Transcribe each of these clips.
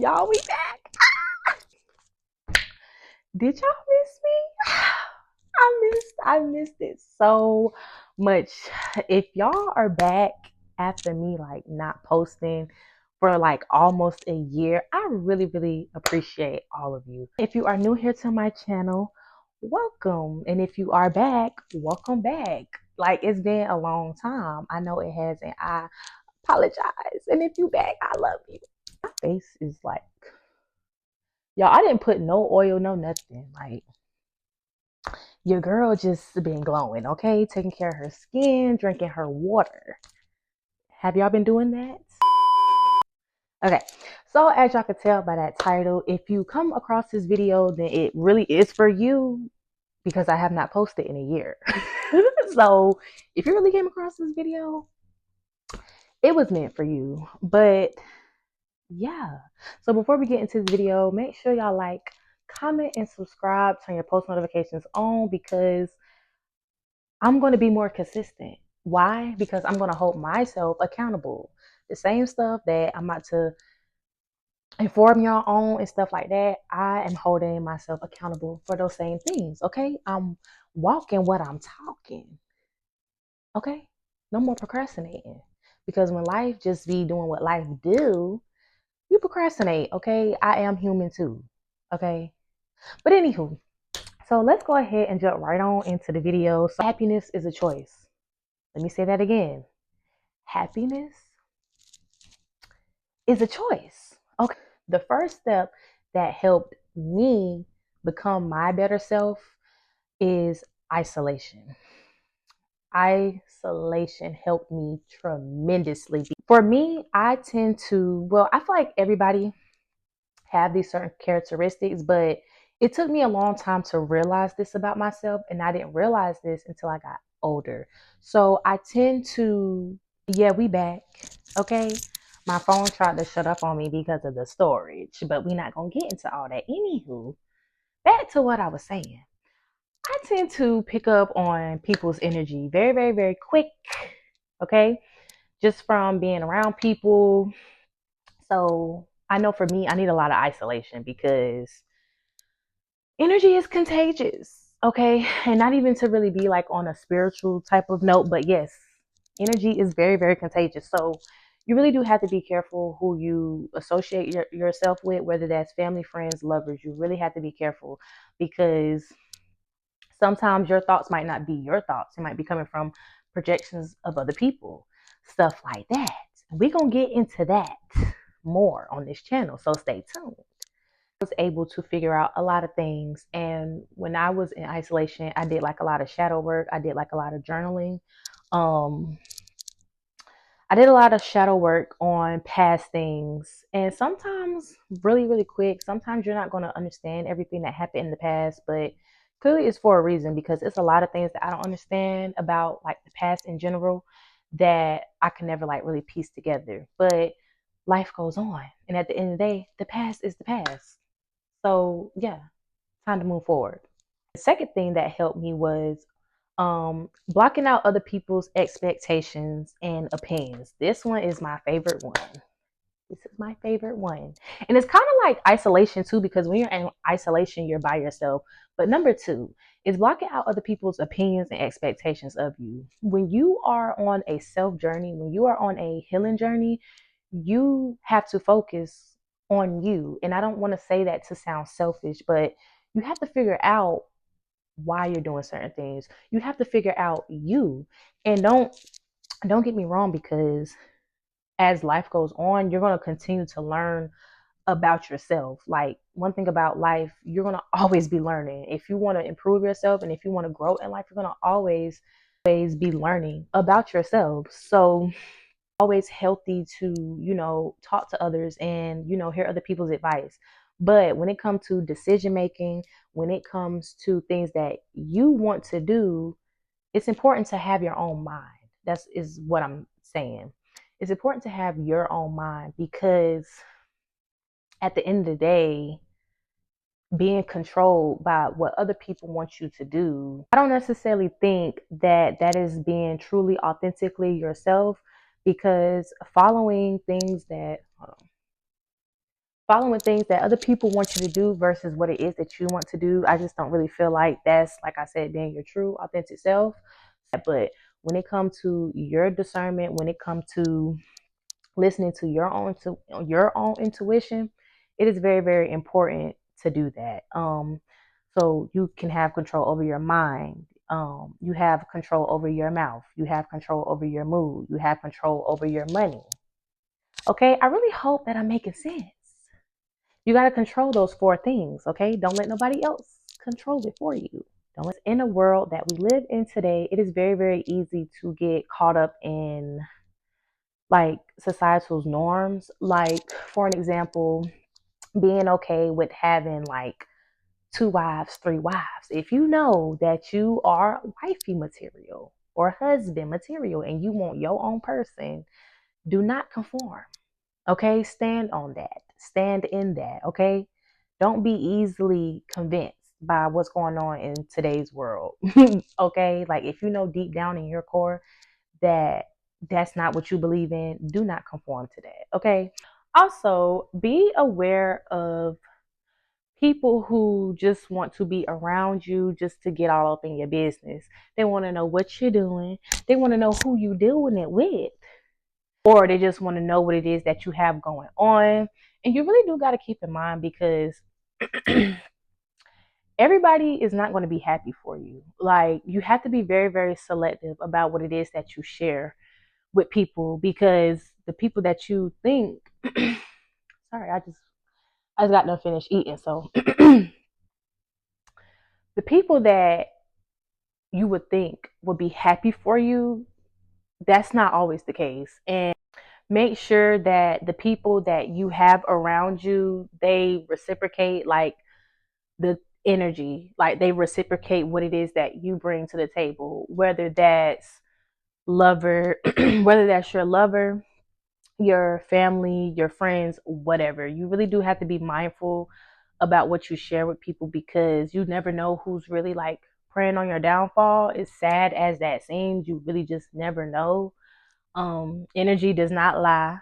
Y'all, we back. Did y'all miss me? I missed it so much. If y'all are back after me like not posting for like almost a year, I really, really appreciate all of you. If you are new here to my channel, welcome. And if you are back, welcome back. Like it's been a long time. I know it has, and I apologize. And if you back, I love you. My face is like, y'all, I didn't put no oil, no nothing. Like, your girl just been glowing, okay? Taking care of her skin, drinking her water. Have y'all been doing that? Okay, so as y'all can tell by that title, if you come across this video, then it really is for you because I have not posted in a year. So if you really came across this video, it was meant for you. But yeah, so before we get into the video, make sure y'all like, comment, and subscribe, turn your post notifications on because I'm going to be more consistent. Why? Because I'm going to hold myself accountable. The same stuff that I'm about to inform y'all on and stuff like that, I am holding myself accountable for those same things. Okay? I'm walking what I'm talking. Okay? No more procrastinating. Because when life just be doing what life do, you procrastinate. Okay? I am human too. Okay? But anywho, so let's go ahead and jump right on into the video. So happiness is a choice. Let me say that again. Happiness is a choice. Okay. The first step that helped me become my better self is isolation. Isolation helped me tremendously. For me, I tend to, well, I feel like everybody have these certain characteristics, but it took me a long time to realize this about myself, and I didn't realize this until I got older. So I tend to, yeah, we back, okay? My phone tried to shut up on me because of the storage, but we're not gonna get into all that. Anywho, back to what I was saying. I tend to pick up on people's energy very, very, very quick, okay? Just from being around people. So I know for me, I need a lot of isolation because energy is contagious, okay? And not even to really be like on a spiritual type of note, but yes, energy is very, very contagious. So you really do have to be careful who you associate yourself with, whether that's family, friends, lovers. You really have to be careful because sometimes your thoughts might not be your thoughts. It might be coming from projections of other people, stuff like that. And we're going to get into that more on this channel, so stay tuned. Was able to figure out a lot of things, and when I was in isolation, I did like a lot of shadow work. I did like a lot of journaling. um I did a lot of shadow work on past things, and sometimes really, really quick. Sometimes you're not going to understand everything that happened in the past, but clearly it's for a reason because it's a lot of things that I don't understand about like the past in general that I can never like really piece together. But life goes on, and at the end of the day, the past is the past. So yeah, time to move forward. The second thing that helped me was blocking out other people's expectations and opinions. This one is my favorite one. This is my favorite one. And it's kind of like isolation too, because when you're in isolation, you're by yourself. But number two is blocking out other people's opinions and expectations of you. When you are on a self journey, when you are on a healing journey, you have to focus on you. And I don't want to say that to sound selfish, but you have to figure out why you're doing certain things. You have to figure out you. And don't get me wrong, because as life goes on, you're going to continue to learn about yourself. Like one thing about life, you're going to always be learning. If you want to improve yourself and if you want to grow in life, you're going to always be learning about yourself. So always healthy to, talk to others and, hear other people's advice. But when it comes to decision making, when it comes to things that you want to do, it's important to have your own mind. That's is what I'm saying. It's important to have your own mind because at the end of the day, being controlled by what other people want you to do, I don't necessarily think that that is being truly authentically yourself, because following things that following things that other people want you to do versus what it is that you want to do. I just don't really feel like that's, like I said, being your true, authentic self. But when it comes to your discernment, when it comes to listening to your own intuition, it is very, very important to do that. So you can have control over your mind. You have control over your mouth. You have control over your mood. You have control over your money. Okay, I really hope that I'm making sense. You got to control those four things, okay? Don't let nobody else control it for you. Don't. In a world that we live in today, it is very, very easy to get caught up in like societal norms. Like, for an example, being okay with having like two wives, three wives. If you know that you are wifey material or husband material and you want your own person, do not conform. Okay, stand on that. Stand in that. Okay, don't be easily convinced by what's going on in today's world. Okay, like if you know deep down in your core that that's not what you believe in, do not conform to that. Okay, also be aware of people who just want to be around you just to get all up in your business. They want to know what you're doing, they want to know who you doing it with, or they just want to know what it is that you have going on. And you really do got to keep in mind because everybody is not going to be happy for you. Like, you have to be very, very selective about what it is that you share with people, because the people that you think sorry, I just got done finished eating. So the people that you would think would be happy for you, that's not always the case. And make sure that the people that you have around you, they reciprocate like the energy, like they reciprocate what it is that you bring to the table, whether that's lover whether that's your lover, your family, your friends, whatever. You really do have to be mindful about what you share with people, because you never know who's really like preying on your downfall. As sad as that seems, you really just never know. Energy does not lie,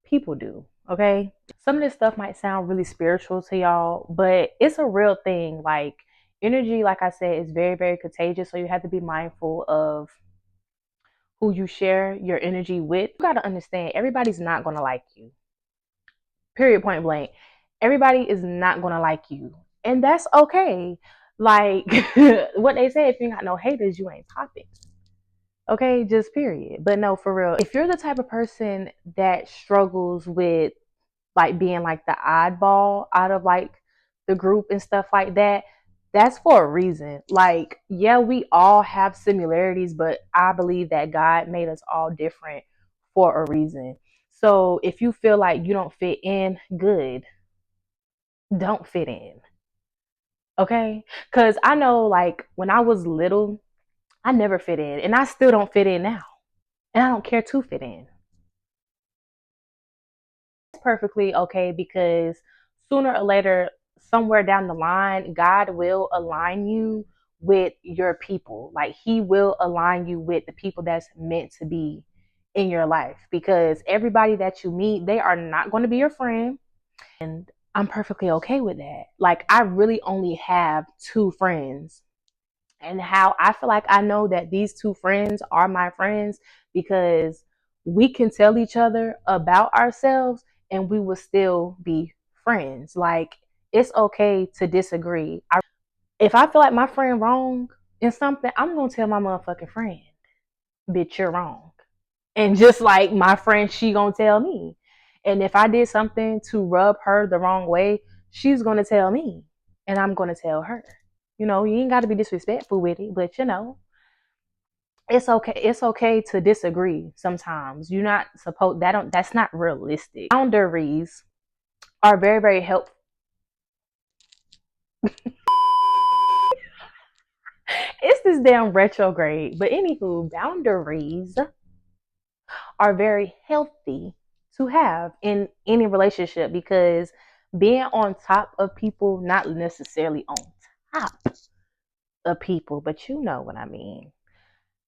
people do. Okay, some of this stuff might sound really spiritual to y'all, but it's a real thing. Like, energy, like I said, is very, very contagious, so you have to be mindful of who you share your energy with. You got to understand, everybody's not going to like you, period, point blank. Everybody is not going to like you, and that's okay. Like what they say, if you got no haters, you ain't popping. Okay, just period. But no, for real, if you're the type of person that struggles with like being like the oddball out of like the group and stuff like that, that's for a reason. Like, yeah, we all have similarities, but I believe that God made us all different for a reason. So if you feel like you don't fit in, good, don't fit in. Okay, because I know like when I was little, I never fit in, and I still don't fit in now, and I don't care to fit in. It's perfectly okay, because sooner or later, somewhere down the line, God will align you with your people. Like, He will align you with the people that's meant to be in your life, because everybody that you meet, they are not going to be your friend. And I'm perfectly okay with that. Like, I really only have two friends, and how I feel like I know that these two friends are my friends, because we can tell each other about ourselves and we will still be friends. Like, it's okay to disagree. If I feel like my friend wrong in something, I'm gonna tell my motherfucking friend, bitch, you're wrong. And just like my friend, she gonna tell me. And if I did something to rub her the wrong way, she's gonna tell me, and I'm gonna tell her. You ain't got to be disrespectful with it, but it's okay. It's okay to disagree sometimes. You're not supposed that don't that's not realistic. Boundaries are very, very helpful. It's this damn retrograde. But anywho, boundaries are very healthy to have in any relationship, because being on top of people, not necessarily on top of people, but you know what I mean.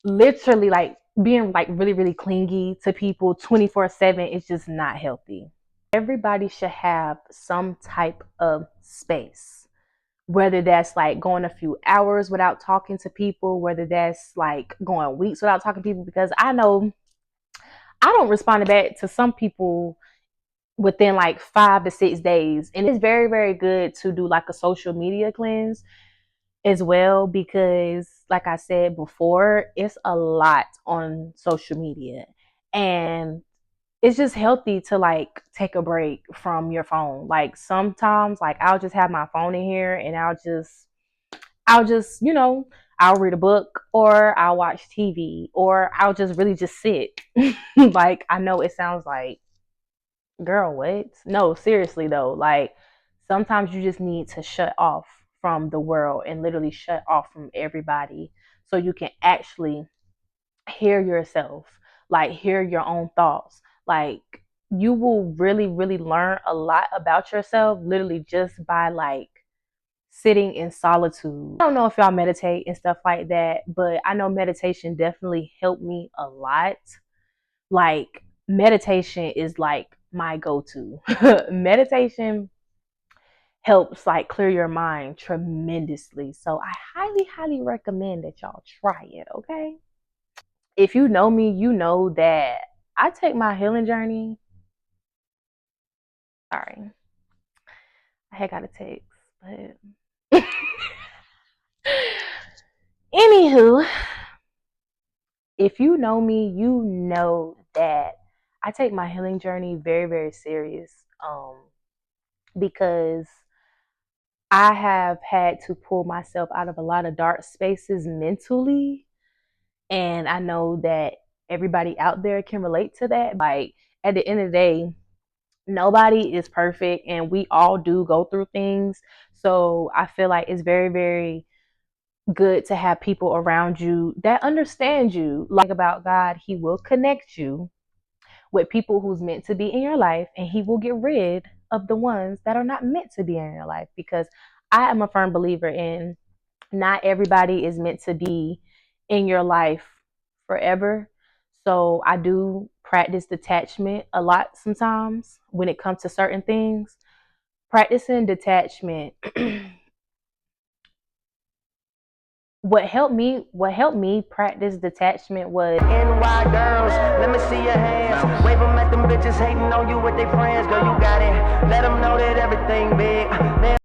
Literally, like being like really, really clingy to people 24/7 is just not healthy. Everybody should have some type of space, whether that's like going a few hours without talking to people, whether that's like going weeks without talking to people, because I know I don't respond back to some people within like 5 to 6 days. And it's very, very good to do like a social media cleanse as well, because like I said before, it's a lot on social media. And it's just healthy to like take a break from your phone. Like sometimes like I'll just have my phone in here and I'll just, I'll read a book or I'll watch TV or I'll just really just sit. Like I know it sounds like, girl, what? No, seriously though. Like sometimes you just need to shut off from the world and literally shut off from everybody so you can actually hear yourself, like hear your own thoughts. Like you will really, really learn a lot about yourself literally just by like sitting in solitude. I don't know if y'all meditate and stuff like that, but I know meditation definitely helped me a lot. Like meditation is like my go-to. Meditation helps like clear your mind tremendously. So I highly, highly recommend that y'all try it, okay? If you know me, you know that I take my healing journey. Sorry, I had got a text, but anywho, if you know me, you know that I take my healing journey very, very serious. Because I have had to pull myself out of a lot of dark spaces mentally. And I know that everybody out there can relate to that. Like at the end of the day, nobody is perfect and we all do go through things. So I feel like it's very, very good to have people around you that understand you. Like about God, He will connect you with people who's meant to be in your life, and He will get rid of the ones that are not meant to be in your life. Because I am a firm believer in not everybody is meant to be in your life forever. So I do practice detachment a lot sometimes when it comes to certain things. Practicing detachment what helped me practice detachment was NY girls, let me see your hands. Wave them at them bitches hating on you with their friends. Girl, you got it. Let them know that everything big.